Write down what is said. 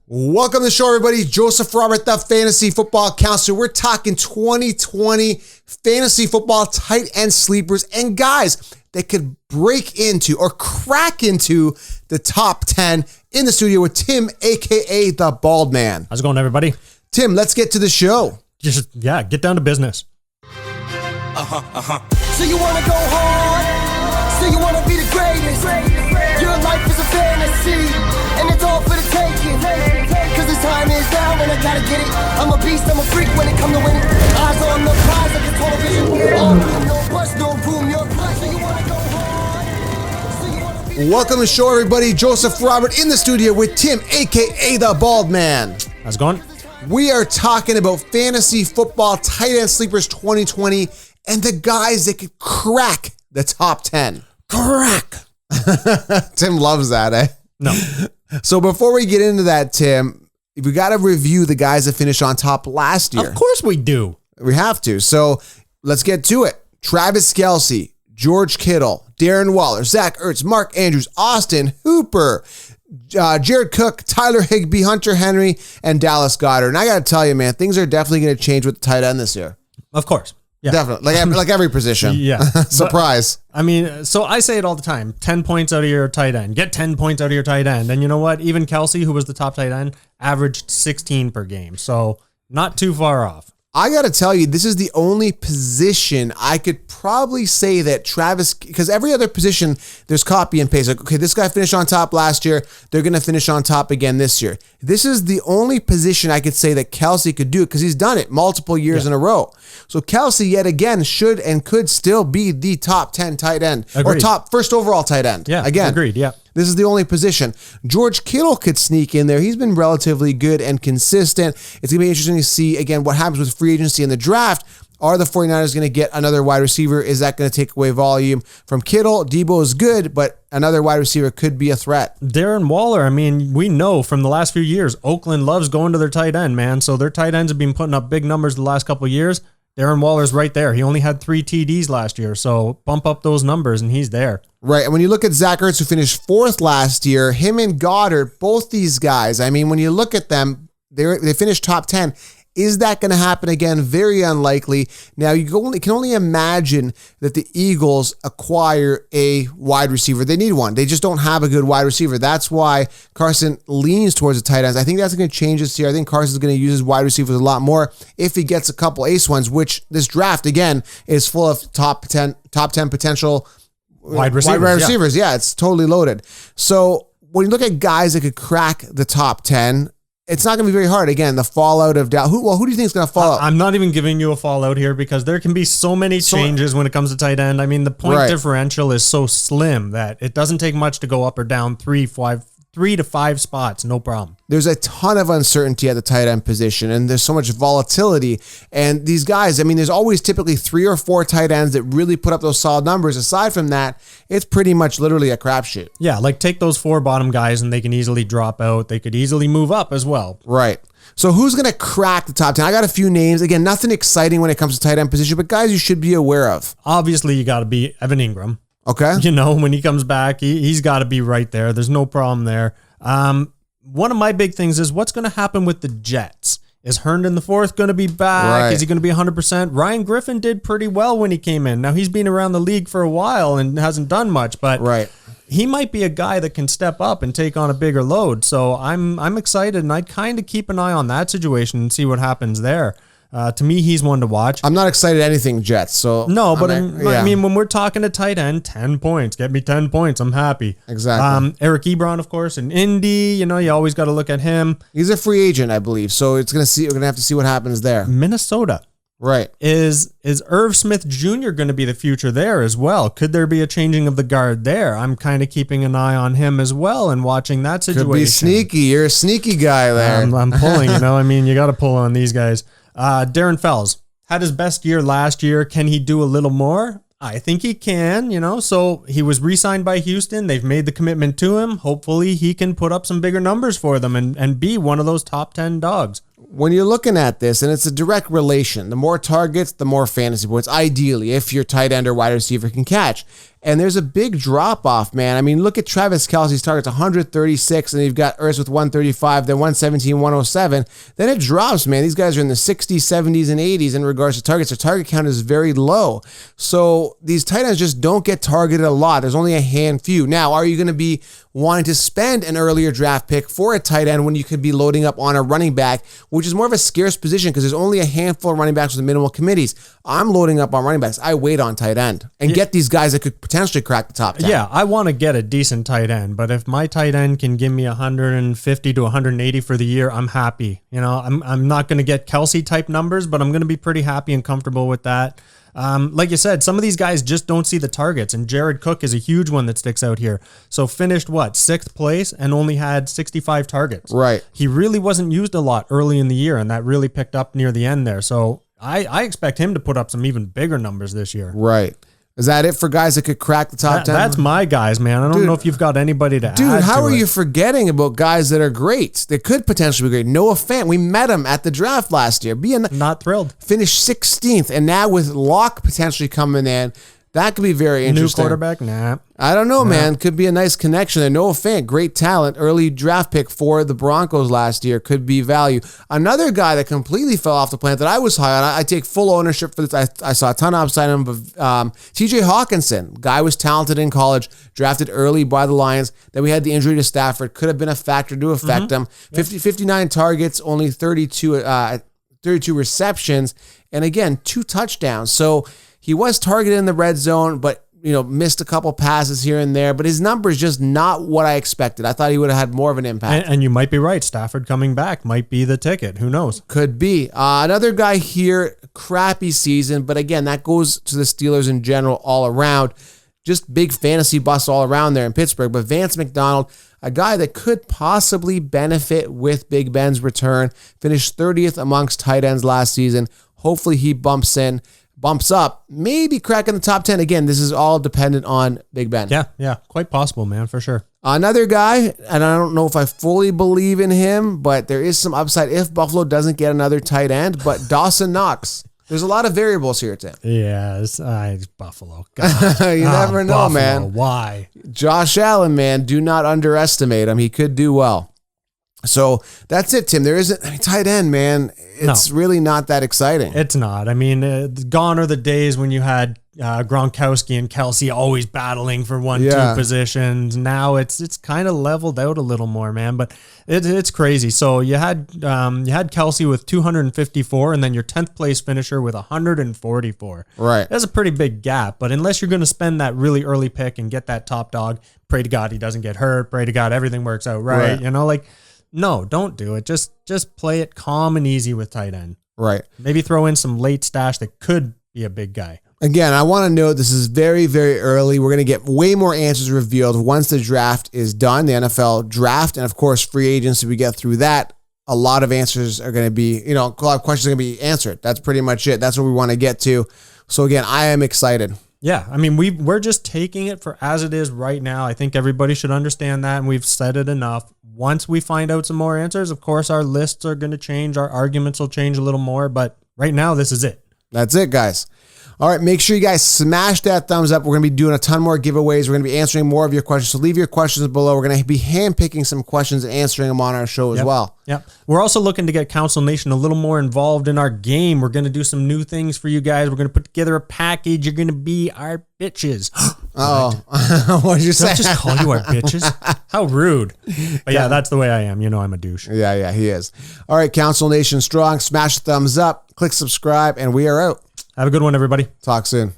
Welcome to the show, everybody. Joseph Robert, the fantasy football counselor. We're talking 2020 fantasy football tight end sleepers and guys that could break into or crack into the top 10 in the studio with Tim, aka the Bald Man. How's it going, everybody? Tim, let's get to the show. Get down to business. So you wanna go hard? So you wanna be the greatest? Your life is a fantasy, and it's all for the taking. Cause this time is now, and I gotta get it. I'm a beast, I'm a freak when it comes to winning. Eyes on the prize like a television. All room, no rush, no room, your flesh. So you wanna go hard? So you wanna be Welcome to the show, everybody. Joseph Robert in the studio with Tim, aka the Bald Man. How's it going? We are talking about fantasy football tight end sleepers 2020 and the guys that could crack the top 10. Crack. Tim loves that, eh? No. So before we get into that, Tim, we got to review the guys that finished on top last year. Of course we do. We have to. So let's get to it. Travis Kelce, George Kittle, Darren Waller, Zach Ertz, Mark Andrews, Austin Hooper, Jared Cook, Tyler Higbee, Hunter Henry, and Dallas Goedert. And I got to tell you, man, things are definitely going to change with the tight end this year. Of course. Yeah. Definitely. Like every position. Yeah. Surprise. But, so I say it all the time. 10 points out of your tight end. Get 10 points out of your tight end. And you know what? Even Kelce, who was the top tight end, averaged 16 per game. So not too far off. I got to tell you, this is the only position I could probably say that Travis, because every other position, there's copy and paste. Like, okay, this guy finished on top last year. They're going to finish on top again this year. This is the only position I could say that Kelce could do it because he's done it multiple years in a row. So Kelce, yet again, should and could still be the top 10 tight end. Agreed. Or top first overall tight end. Yeah, again. agreed, yeah. This is the only position. George Kittle could sneak in there. He's been relatively good and consistent. It's going to be interesting to see, again, what happens with free agency in the draft. Are the 49ers going to get another wide receiver? Is that going to take away volume from Kittle? Debo is good, but another wide receiver could be a threat. Darren Waller, I mean, we know from the last few years, Oakland loves going to their tight end, man. So their tight ends have been putting up big numbers the last couple of years. Darren Waller's right there. He only had 3 TDs last year, so bump up those numbers, and he's there. Right, and when you look at Zach Ertz, who finished 4th last year, him and Goddard, both these guys, I mean, when you look at them, they finished top 10. Is that going to happen again? Very unlikely. Now, you can only imagine that the Eagles acquire a wide receiver. They need one. They just don't have a good wide receiver. That's why Carson leans towards the tight ends. I think that's going to change this year. I think Carson's going to use his wide receivers a lot more if he gets a couple ace ones, which this draft, again, is full of top 10 potential Wide receivers. Yeah, it's totally loaded. So when you look at guys that could crack the top 10, it's not going to be very hard. Again, the fallout of Dallas. Who do you think is going to fall out? I'm not even giving you a fallout here because there can be so many changes when it comes to tight end. I mean, the point differential is so slim that it doesn't take much to go up or down 3 to 5 spots. No problem. There's a ton of uncertainty at the tight end position, and there's so much volatility. And these guys, I mean, there's always typically 3 or 4 tight ends that really put up those solid numbers. Aside from that, it's pretty much literally a crapshoot. Yeah, like take those 4 bottom guys and they can easily drop out. They could easily move up as well. Right. So who's going to crack the top 10? I got a few names. Again, nothing exciting when it comes to tight end position, but guys you should be aware of. Obviously, you got to be Evan Engram. Okay. You know, when he comes back, he's got to be right there. There's no problem there. One of my big things is what's going to happen with the Jets. Is Herndon the fourth going to be back? Right. Is he going to be 100%? Ryan Griffin did pretty well when he came in. Now, he's been around the league for a while and hasn't done much, but he might be a guy that can step up and take on a bigger load. So I'm excited, and I'd kind of keep an eye on that situation and see what happens there. To me, he's one to watch. I'm not excited anything Jets. So no, but I mean, when we're talking to tight end, 10 points. Get me 10 points. I'm happy. Exactly. Eric Ebron, of course, in Indy. You know, you always got to look at him. He's a free agent, I believe. So we're gonna have to see what happens there. Minnesota. Right. Is Irv Smith Jr. going to be the future there as well? Could there be a changing of the guard there? I'm kind of keeping an eye on him as well and watching that situation. Could be sneaky. You're a sneaky guy there. I'm pulling, you know. I mean, you got to pull on these guys. Darren Fells had his best year last year. Can he do a little more? I think he can, you know. So he was re-signed by Houston. They've made the commitment to him. Hopefully he can put up some bigger numbers for them and be one of those top 10 dogs. When you're looking at this, and it's a direct relation, the more targets, the more fantasy points, ideally, if your tight end or wide receiver can catch. And there's a big drop off, man. I mean, look at Travis Kelce's targets, 136, and you've got Ertz with 135, then 117, 107. Then it drops, man. These guys are in the 60s, 70s, and 80s in regards to targets. Their target count is very low. So these tight ends just don't get targeted a lot. There's only a handful. Now, are you going to be wanting to spend an earlier draft pick for a tight end when you could be loading up on a running back, which is more of a scarce position because there's only a handful of running backs with minimal committees? I'm loading up on running backs. I wait on tight end and get these guys that could potentially crack the top 10. Yeah, I want to get a decent tight end, but if my tight end can give me 150 to 180 for the year, I'm happy. You know, I'm not going to get Kelce type numbers, but I'm going to be pretty happy and comfortable with that. Like you said, some of these guys just don't see the targets, and Jared Cook is a huge one that sticks out here. So finished, 6th place and only had 65 targets. Right. He really wasn't used a lot early in the year, and that really picked up near the end there. So I expect him to put up some even bigger numbers this year. Right. Is that it for guys that could crack the top 10? That's my guys, man. I don't know if you've got anybody to add to it. Dude, how are you forgetting about guys that are great? That could potentially be great. Noah Fant, we met him at the draft last year. Not thrilled. Finished 16th, and now with Locke potentially coming in, that could be very interesting. New quarterback? Nah. I don't know, man. Could be a nice connection there. Noah Fant, great talent. Early draft pick for the Broncos last year. Could be value. Another guy that completely fell off the planet that I was high on, I take full ownership for this. I saw a ton of upside on him, but TJ Hawkinson. Guy was talented in college, drafted early by the Lions. Then we had the injury to Stafford. Could have been a factor to affect him. 59 targets, only 32 receptions, and again, 2 touchdowns. So he was targeted in the red zone, but missed a couple passes here and there, but his number is just not what I expected. I thought he would have had more of an impact. And you might be right. Stafford coming back might be the ticket. Who knows? Could be. Another guy here, crappy season, but again, that goes to the Steelers in general all around. Just big fantasy bust all around there in Pittsburgh. But Vance McDonald, a guy that could possibly benefit with Big Ben's return, finished 30th amongst tight ends last season. Hopefully he bumps up, maybe cracking the top 10. Again, this is all dependent on Big Ben. Yeah, quite possible, man, for sure. Another guy, and I don't know if I fully believe in him, but there is some upside if Buffalo doesn't get another tight end, but Dawson Knox. There's a lot of variables here, Tim. Yeah, it's Buffalo. God. You never know, Buffalo, man. Why? Josh Allen, man, do not underestimate him. He could do well. So that's it, Tim. There isn't tight end, man. It's really not that exciting. It's not. I mean, gone are the days when you had Gronkowski and Kelce always battling for 1-2 positions. Now it's kind of leveled out a little more, man. But it's crazy. So you had Kelce with 254, and then your 10th place finisher with 144. Right. That's a pretty big gap. But unless you're going to spend that really early pick and get that top dog, pray to God he doesn't get hurt. Pray to God everything works out right. No, don't do it. Just play it calm and easy with tight end. Right. Maybe throw in some late stash that could be a big guy. Again, I want to note this is very, very early. We're going to get way more answers revealed once the draft is done, the NFL draft, and of course, free agency. We get through that. A lot of answers are going to be, a lot of questions are going to be answered. That's pretty much it. That's what we want to get to. So again, I am excited. Yeah, I mean, we're just taking it for as it is right now. I think everybody should understand that, and we've said it enough. Once we find out some more answers, of course, our lists are going to change. Our arguments will change a little more, but right now, this is it. That's it, guys. All right, make sure you guys smash that thumbs up. We're going to be doing a ton more giveaways. We're going to be answering more of your questions, so leave your questions below. We're going to be handpicking some questions and answering them on our show as well. Yep. We're also looking to get Council Nation a little more involved in our game. We're going to do some new things for you guys. We're going to put together a package. You're going to be our bitches. What did you say? Did I just call you our bitches? How rude. But yeah, that's the way I am. I'm a douche. Yeah, he is. All right, Council Nation strong. Smash the thumbs up, click subscribe, and we are out. Have a good one, everybody. Talk soon.